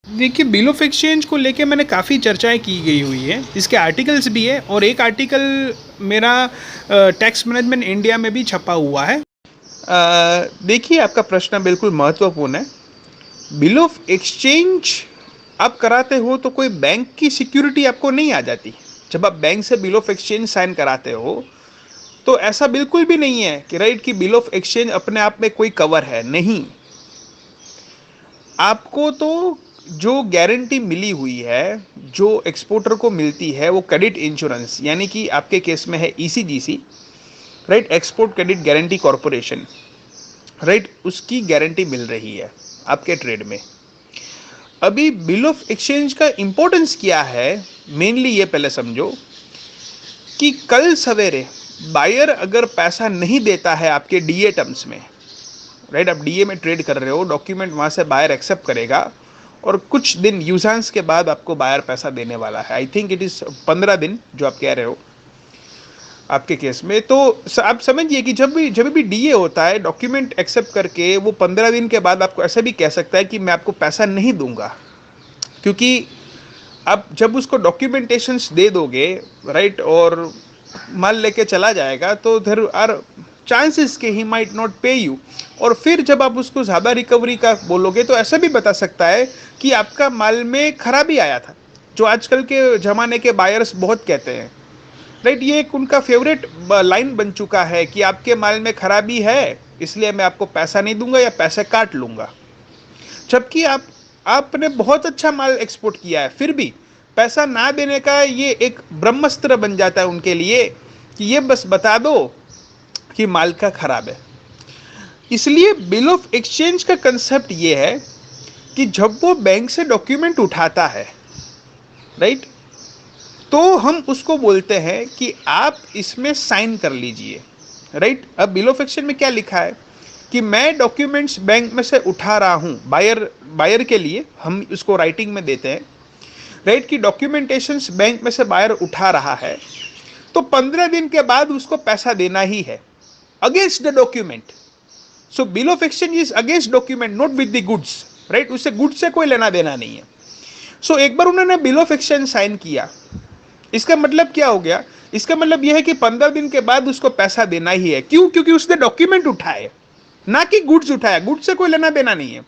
देखिए, bill of exchange को लेके मैंने काफ़ी चर्चाएँ की गई हुई है, इसके आर्टिकल्स भी है और एक आर्टिकल मेरा टैक्स मैनेजमेंट इंडिया में भी छपा हुआ है। देखिए, आपका प्रश्न बिल्कुल महत्वपूर्ण है। बिल ऑफ एक्सचेंज आप कराते हो तो कोई बैंक की सिक्योरिटी आपको नहीं आ जाती। जब आप बैंक से बिल ऑफ एक्सचेंज साइन कराते हो तो ऐसा बिल्कुल भी नहीं है कि राइट कि बिल ऑफ एक्सचेंज अपने आप में कोई कवर है, नहीं। आपको तो जो गारंटी मिली हुई है, जो एक्सपोर्टर को मिलती है, वो क्रेडिट इंश्योरेंस, यानी कि आपके केस में है ECGC, right, export credit guarantee corporation, right, उसकी गारंटी मिल रही है आपके ट्रेड में। अभी बिल ऑफ एक्सचेंज का इंपॉर्टेंस क्या है, मेनली ये पहले समझो कि कल सवेरे बायर अगर पैसा नहीं देता है आपके डीए टर्म्स में, राइट, आप डीए में ट्रेड कर रहे हो, डॉक्यूमेंट वहां से बायर एक्सेप्ट करेगा और कुछ दिन यूजांस के बाद आपको बायर पैसा देने वाला है। आई थिंक इट इज 15 दिन जो आप कह रहे हो आपके केस में। तो आप समझिए कि जब भी डीए होता है, डॉक्यूमेंट एक्सेप्ट करके वो 15 दिन के बाद आपको ऐसा भी कह सकता है कि मैं आपको पैसा नहीं दूंगा, क्योंकि आप जब उसको डॉक्यूमेंटेशंस दे दोगे, राइट, और माल लेके चला जाएगा तो देयर आर चांसेस के ही माइट नॉट पे यू। और फिर जब आप उसको ज़्यादा रिकवरी का बोलोगे तो ऐसा भी बता सकता है कि आपका माल में खराबी आया था, जो आजकल के ज़माने के बायर्स बहुत कहते हैं, राइट। ये एक उनका फेवरेट लाइन बन चुका है कि आपके माल में खराबी है इसलिए मैं आपको पैसा नहीं दूंगा या पैसे काट लूंगा। जबकि आपने बहुत अच्छा माल एक्सपोर्ट किया है, फिर भी पैसा ना देने का ये एक ब्रह्मास्त्र बन जाता है उनके लिए कि ये बस बता दो कि माल का खराब है। इसलिए बिल ऑफ एक्सचेंज का कंसेप्ट ये है कि जब वो बैंक से डॉक्यूमेंट उठाता है, राइट, तो हम उसको बोलते हैं कि आप इसमें साइन कर लीजिए, राइट। अब बिल ऑफ एक्सचेंज में क्या लिखा है कि मैं डॉक्यूमेंट्स बैंक में से उठा रहा हूं, बायर के लिए हम उसको राइटिंग में देते हैं, राइट, कि डॉक्यूमेंटेशंस बैंक में से बायर उठा रहा है तो 15 दिन के बाद उसको पैसा देना ही है against the document. So bill of exchange is against document, not with the goods, right. उससे गुड्स से कोई लेना देना नहीं है। सो एक बार उन्होंने बिल ऑफ एक्सचेंज साइन किया, इसका मतलब क्या हो गया, इसका मतलब यह है कि 15 दिन के बाद उसको पैसा देना ही है। क्यों? क्योंकि उसने डॉक्यूमेंट उठाए, ना कि गुड्स उठाया, गुड्स से कोई लेना देना नहीं है।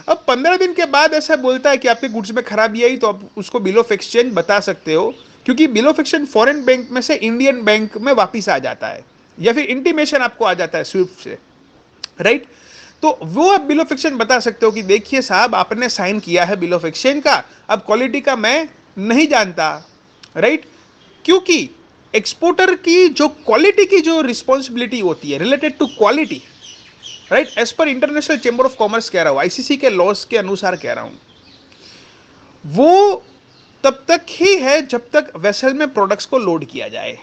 अब 15 दिन के बाद ऐसा बोलता है कि आपके गुड्स में खराबी आई तो आप उसको बिल ऑफ एक्सचेंज बता सकते हो, क्योंकि bill of exchange foreign bank में से इंडियन बैंक में वापिस आ जाता है या फिर इंटीमेशन आपको आ जाता है स्विफ्ट से, राइट। तो वो आप बिल ऑफ एक्सचेंज बता सकते हो कि देखिए साहब, आपने साइन किया है बिल ऑफ एक्सचेंज का, अब क्वालिटी का मैं नहीं जानता, राइट। क्योंकि एक्सपोर्टर की जो क्वालिटी की जो रिस्पॉन्सिबिलिटी होती है related to quality, right, as per international chamber of commerce कह रहा हूं, आईसीसी के लॉस के अनुसार कह रहा हूं, वो तब तक ही है जब तक वेसल में प्रोडक्ट्स को लोड किया जाए।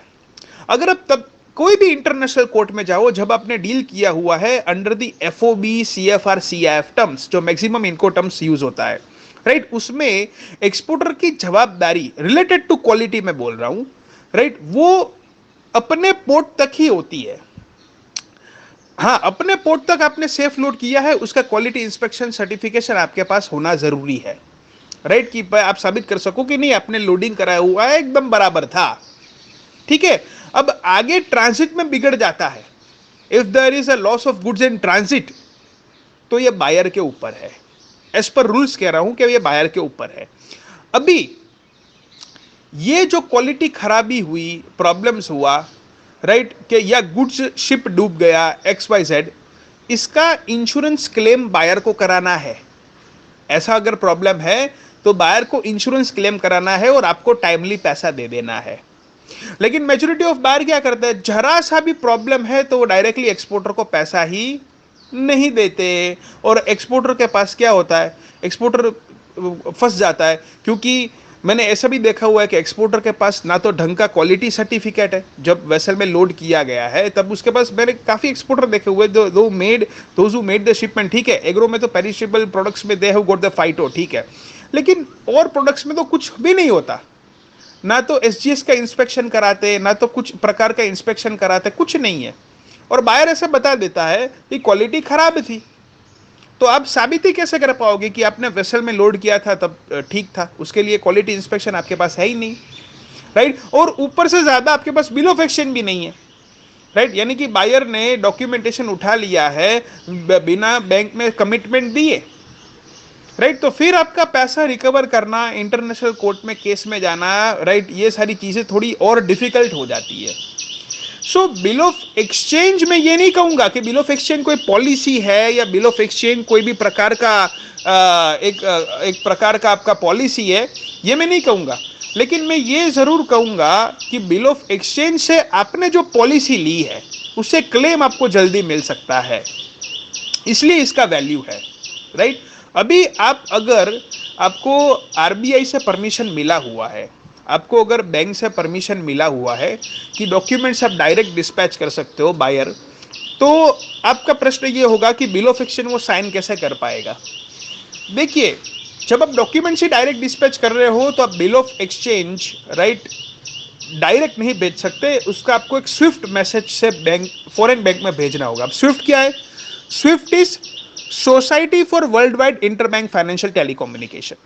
अगर अब तब कोई भी इंटरनेशनल कोर्ट में जाओ, जब आपने डील किया हुआ है under the FOB CFR CIF terms, जो मैक्सिमम इनको टर्म्स यूज होता है, राइट, उसमें एक्सपोर्टर की जवाबदारी रिलेटेड टू क्वालिटी में बोल रहा हूं, राइट, वो अपने पोर्ट तक ही होती है। हाँ, अपने पोर्ट तक आपने सेफ लोड किया है, उसका क्वालिटी इंस्पेक्शन सर्टिफिकेशन आपके पास होना जरूरी है, राइट, कि आप साबित कर सको कि नहीं आपने लोडिंग कराया हुआ है एकदम बराबर था, ठीक है। अब आगे ट्रांजिट में बिगड़ जाता है, if there is a loss of goods in transit, तो ये बायर के ऊपर है, एज पर रूल्स कह रहा हूं कि ये बायर के ऊपर है। अभी ये जो क्वालिटी खराबी हुई, प्रॉब्लम्स हुआ, राइट, कि या गुड्स शिप डूब गया, XYZ, इसका इंश्योरेंस क्लेम बायर को कराना है। ऐसा अगर प्रॉब्लम है तो बायर को इंश्योरेंस क्लेम कराना है और आपको टाइमली पैसा दे देना है। लेकिन मेजॉरिटी ऑफ बायर क्या करते हैं, जरा सा भी प्रॉब्लम है तो वो डायरेक्टली एक्सपोर्टर को पैसा ही नहीं देते, और एक्सपोर्टर के पास क्या होता है, एक्सपोर्टर फंस जाता है। क्योंकि मैंने ऐसा भी देखा हुआ है कि एक्सपोर्टर के पास ना तो ढंग का क्वालिटी सर्टिफिकेट है, जब वेसल में लोड किया गया है तब उसके पास, मैंने काफी एक्सपोर्टर देखे हुए those who made the shipment, ठीक है, एग्रो में तो पेरिशेबल प्रोडक्ट्स में they have got the phyto, ठीक है, लेकिन और प्रोडक्ट्स में तो कुछ भी नहीं होता, ना तो एसजीएस का इंस्पेक्शन कराते, ना तो कुछ प्रकार का इंस्पेक्शन कराते, कुछ नहीं है, और बायर ऐसे बता देता है कि क्वालिटी खराब थी। तो आप साबित ही कैसे कर पाओगे कि आपने वेसल में लोड किया था तब ठीक था? उसके लिए क्वालिटी इंस्पेक्शन आपके पास है ही नहीं, राइट? और ऊपर से ज्यादा आपके पास बिल ऑफ एक्सचेंज भी नहीं है, राइट? यानी कि बायर ने डॉक्यूमेंटेशन उठा लिया है बिना बैंक में कमिटमेंट दिए, राइट? तो फिर आपका पैसा रिकवर करना, इंटरनेशनल कोर्ट में केस में जाना, राइट, ये सारी चीजें थोड़ी और डिफिकल्ट हो जाती है। सो बिल ऑफ एक्सचेंज में ये नहीं कहूंगा कि बिल ऑफ एक्सचेंज कोई पॉलिसी है या बिल ऑफ एक्सचेंज कोई भी प्रकार का एक प्रकार का आपका पॉलिसी है, ये मैं नहीं कहूंगा। लेकिन मैं ये जरूर कहूंगा कि बिल ऑफ एक्सचेंज से आपने जो पॉलिसी ली है उससे क्लेम आपको जल्दी मिल सकता है, इसलिए इसका वैल्यू है, राइट? अभी आप अगर आपको आरबीआई से परमिशन मिला हुआ है, आपको अगर बैंक से परमिशन मिला हुआ है कि डॉक्यूमेंट्स आप डायरेक्ट डिस्पैच कर सकते हो बायर, तो आपका प्रश्न ये होगा कि बिल ऑफ एक्सचेंज वो साइन कैसे कर पाएगा? देखिए, जब आप डॉक्यूमेंट्स ही डायरेक्ट डिस्पैच कर रहे हो तो आप bill of exchange, right, direct नहीं भेज सकते, उसका आपको एक स्विफ्ट मैसेज से बैंक, फॉरेन बैंक में भेजना होगा। अब स्विफ्ट क्या है? Swift is society for world wide interbank financial telecommunication,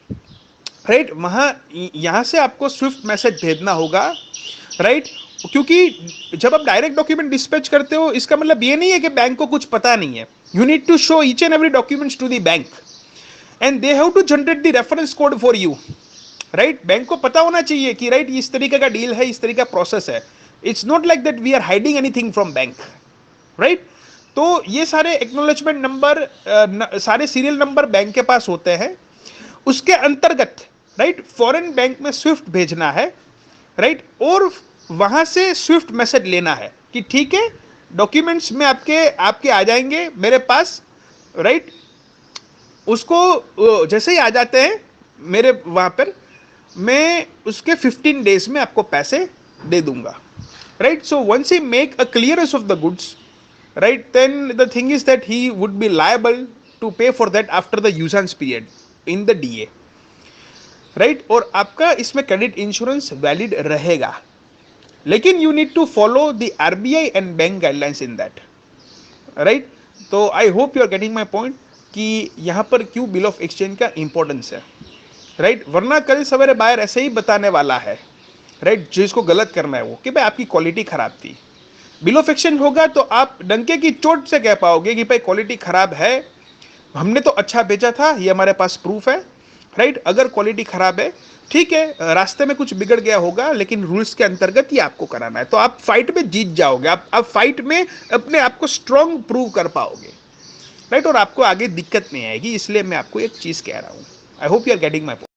right? वहां यहां से आपको स्विफ्ट मैसेज भेजना होगा, राइट? क्योंकि जब आप डायरेक्ट डॉक्यूमेंट डिस्पैच करते हो, इसका मतलब ये नहीं है कि बैंक को कुछ पता नहीं है। You need to show each and every documents to the bank and they have to generate the reference code for you, right? Bank को पता होना चाहिए कि राइट इस तरीके का डील है, इस तरीके का प्रोसेस है। It's not like that we are hiding anything from bank, right? तो ये सारे एक्नॉलेजमेंट नंबर, सारे सीरियल नंबर बैंक के पास होते हैं। उसके अंतर्गत, राइट, फॉरेन बैंक में स्विफ्ट भेजना है, राइट, और वहां से स्विफ्ट मैसेज लेना है कि ठीक है, डॉक्यूमेंट्स में आपके आ जाएंगे मेरे पास, राइट? उसको जैसे ही आ जाते हैं मेरे वहां पर, मैं उसके 15 डेज में आपको पैसे दे दूंगा, right? So once he make a clearance of the goods, right, then the thing is that he would be liable to pay for that after the usance period in the DA, right? और आपका इसमें credit insurance valid रहेगा, लेकिन you need to follow the RBI and bank guidelines in that, right? तो I hope you are getting my point कि यहां पर क्यों बिल ऑफ एक्सचेंज का इंपॉर्टेंस है, राइट? वरना कल सवेरे बायर ऐसे ही बताने वाला है, राइट, जिसको गलत करना है वो, कि भाई आपकी क्वालिटी खराब थी। बिल ऑफ एक्सचेंज होगा तो आप डंके की चोट से कह पाओगे कि भाई क्वालिटी खराब है, हमने तो अच्छा बेचा था, ये हमारे पास प्रूफ है, राइट? अगर क्वालिटी खराब है, ठीक है, रास्ते में कुछ बिगड़ गया होगा, लेकिन रूल्स के अंतर्गत ही आपको कराना है, तो आप फाइट में जीत जाओगे, आप फाइट में अपने आप को स्ट्रॉन्ग प्रूव कर पाओगे, राइट? और आपको आगे दिक्कत नहीं आएगी। इसलिए मैं आपको एक चीज कह रहा हूं। I hope you are getting my point.